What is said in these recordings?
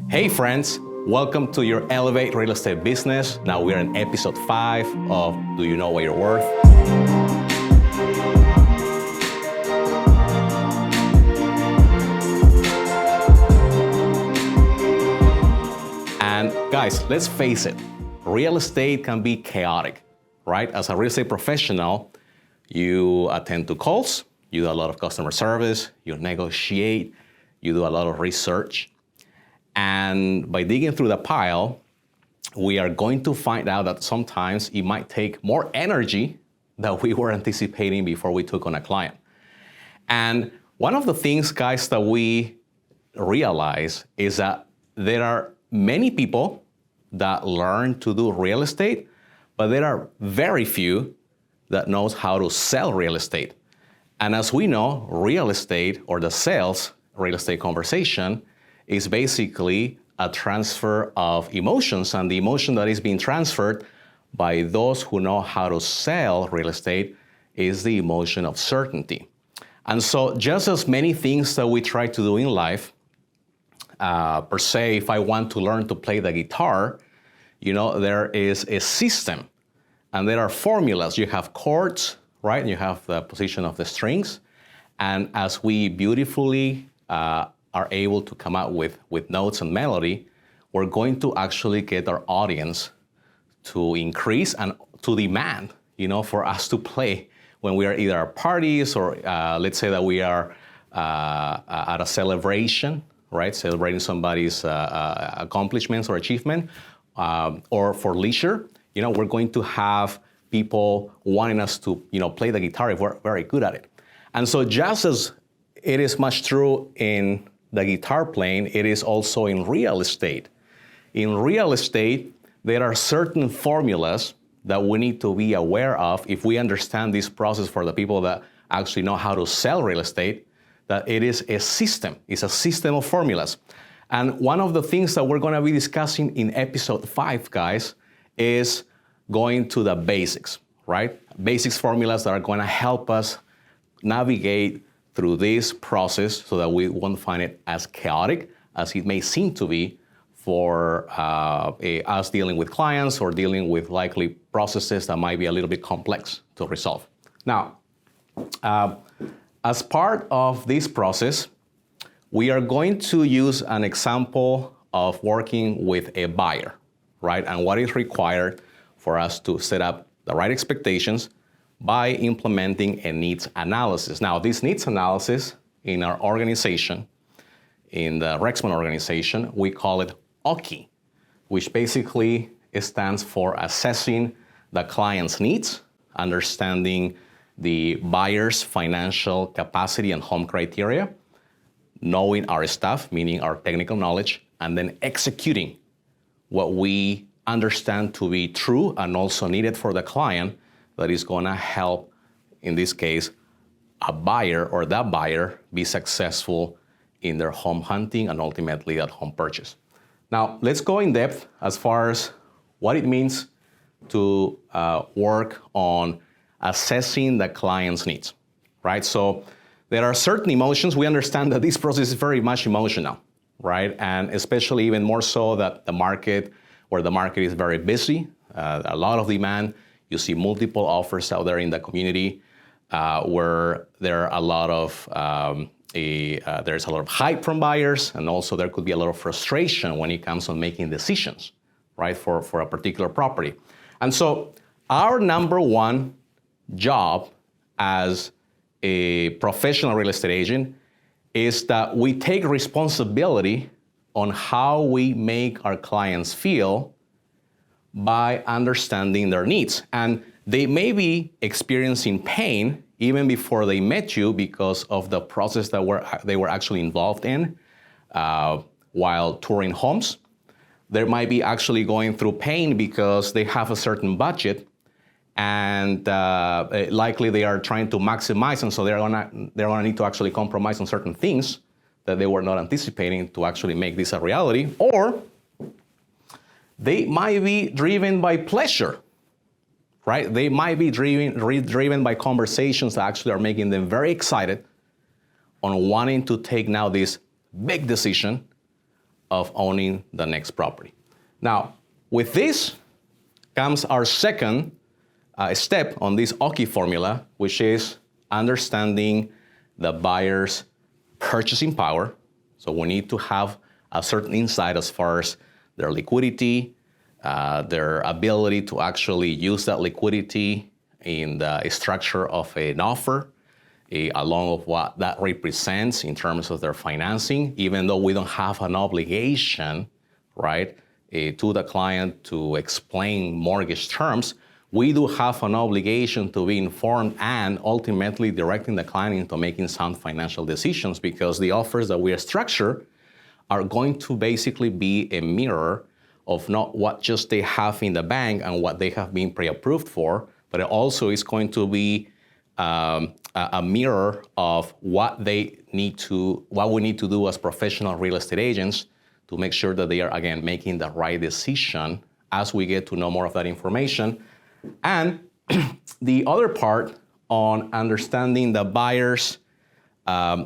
Hey friends, welcome to your Elevate Real Estate Business. Now we're in episode 5 of Do You Know What You're Worth? And guys, let's face it, real estate can be chaotic, right? As a real estate professional, you attend to calls, you do a lot of customer service, you negotiate, you do a lot of research. And by digging through the pile, we are going to find out that sometimes it might take more energy than we were anticipating before we took on a client. And one of the things, guys, that we realize is that there are many people that learn to do real estate, but there are very few that knows how to sell real estate. And as we know, real estate or the sales real estate conversation is basically a transfer of emotions, and the emotion that is being transferred by those who know how to sell real estate is the emotion of certainty. And so just as many things that we try to do in life, per se, if I want to learn to play the guitar, there is a system and there are formulas. You have chords, right? You have the position of the strings. And as we beautifully are able to come out with notes and melody, we're going to actually get our audience to increase and to demand, for us to play when we are either at parties or let's say that we are at a celebration, right? Celebrating somebody's accomplishments or achievement, or for leisure, we're going to have people wanting us to, play the guitar if we're very good at it. And so just as it is much true in the guitar playing, it is also in real estate. In real estate, there are certain formulas that we need to be aware of if we understand this process for the people that actually know how to sell real estate, that it is a system. It's a system of formulas. And one of the things that we're going to be discussing in episode 5, guys, is going to the basics, right? Basics formulas that are going to help us navigate through this process so that we won't find it as chaotic as it may seem to be for us dealing with clients or dealing with likely processes that might be a little bit complex to resolve. Now, as part of this process, we are going to use an example of working with a buyer, right? And what is required for us to set up the right expectations by implementing a needs analysis. Now, this needs analysis in our organization, in the Rexman organization, we call it OKI, which basically stands for assessing the client's needs, understanding the buyer's financial capacity and home criteria, knowing our staff, meaning our technical knowledge, and then executing what we understand to be true and also needed for the client that is going to help, in this case, a buyer or that buyer be successful in their home hunting and ultimately that home purchase. Now, let's go in depth as far as what it means to work on assessing the client's needs, right? So there are certain emotions. We understand that this process is very much emotional, right? And especially even more so that the market is very busy, a lot of demand. You see multiple offers out there in the community where there are a lot of there's a lot of hype from buyers, and also there could be a lot of frustration when it comes on making decisions, right, for a particular property. And so our number one job as a professional real estate agent is that we take responsibility on how we make our clients feel by understanding their needs. And they may be experiencing pain even before they met you because of the process that they were actually involved in while touring homes. They might be actually going through pain because they have a certain budget and likely they are trying to maximize, and so they're gonna need to actually compromise on certain things that they were not anticipating to actually make this a reality. Or they might be driven by pleasure, right? They might be driven by conversations that actually are making them very excited on wanting to take now this big decision of owning the next property. Now, with this comes our second step on this OKI formula, which is understanding the buyer's purchasing power. So we need to have a certain insight as far as their liquidity, their ability to actually use that liquidity in the structure of an offer, along with what that represents in terms of their financing, even though we don't have an obligation, right, to the client to explain mortgage terms, we do have an obligation to be informed and ultimately directing the client into making sound financial decisions, because the offers that we structure are going to basically be a mirror of not what just they have in the bank and what they have been pre-approved for, but it also is going to be a mirror of what we need to do as professional real estate agents to make sure that they are, again, making the right decision as we get to know more of that information. And the other part on understanding the buyers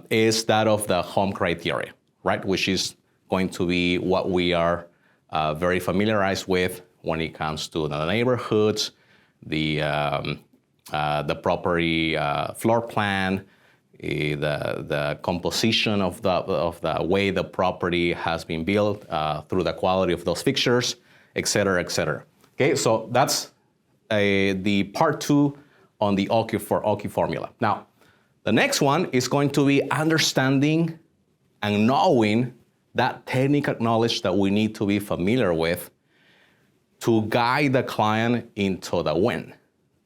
is that of the home criteria, right? Which is going to be what we are very familiarized with when it comes to the neighborhoods, the property floor plan, the composition of the way the property has been built through the quality of those fixtures, et cetera, et cetera. Okay, so that's the part 2 on the OKI formula. Now, the next one is going to be understanding and knowing that technical knowledge that we need to be familiar with to guide the client into the win.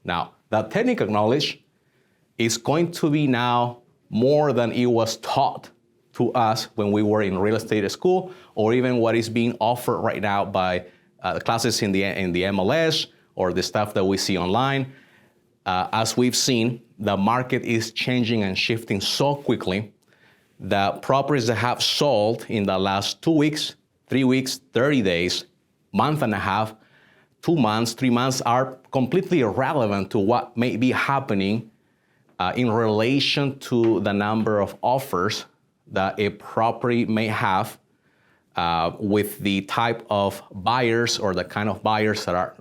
Now, that technical knowledge is going to be now more than it was taught to us when we were in real estate school, or even what is being offered right now by the classes in the MLS or the stuff that we see online. As we've seen, the market is changing and shifting so quickly that properties that have sold in the last 2 weeks, 3 weeks, 30 days, month and a half, 2 months, 3 months are completely irrelevant to what may be happening in relation to the number of offers that a property may have with the type of buyers or the kind of buyers that are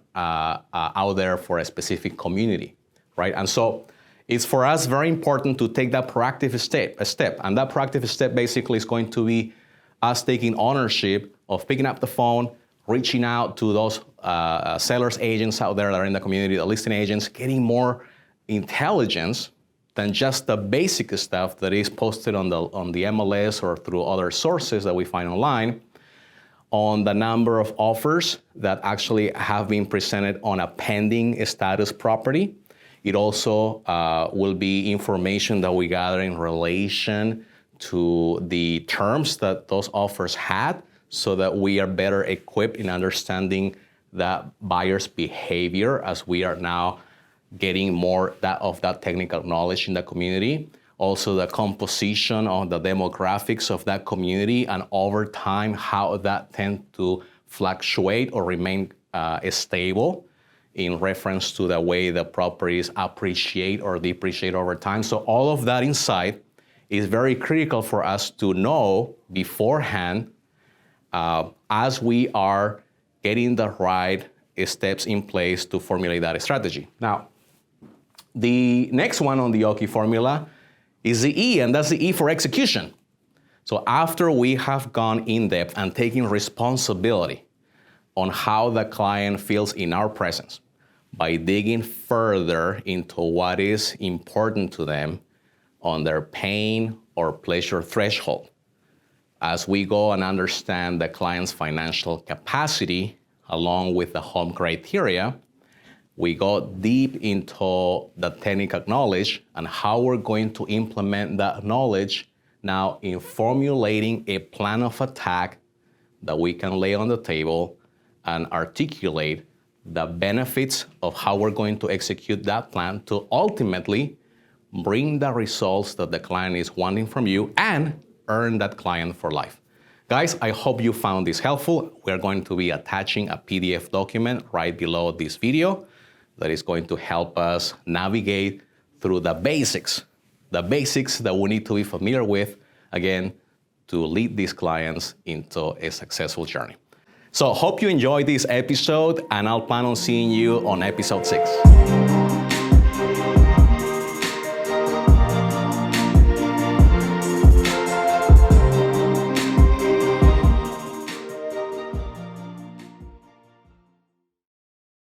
out there for a specific community, right? And so it's for us very important to take that proactive step. And that proactive step basically is going to be us taking ownership of picking up the phone, reaching out to those sellers agents out there that are in the community, the listing agents, getting more intelligence than just the basic stuff that is posted on the MLS or through other sources that we find online, on the number of offers that actually have been presented on a pending status property. It also will be information that we gather in relation to the terms that those offers had, so that we are better equipped in understanding that buyer's behavior as we are now getting more of that technical knowledge in the community. Also the composition of the demographics of that community, and over time how that tends to fluctuate or remain stable in reference to the way the properties appreciate or depreciate over time. So all of that insight is very critical for us to know beforehand as we are getting the right steps in place to formulate that strategy. Now, the next one on the OKI formula is the E, and that's the E for execution. So after we have gone in depth and taken responsibility on how the client feels in our presence, by digging further into what is important to them on their pain or pleasure threshold, as we go and understand the client's financial capacity along with the home criteria, we go deep into the technical knowledge and how we're going to implement that knowledge now in formulating a plan of attack that we can lay on the table and articulate the benefits of how we're going to execute that plan to ultimately bring the results that the client is wanting from you and earn that client for life. Guys, I hope you found this helpful. We're going to be attaching a PDF document right below this video that is going to help us navigate through the basics that we need to be familiar with, again, to lead these clients into a successful journey. So hope you enjoyed this episode, and I'll plan on seeing you on episode 6.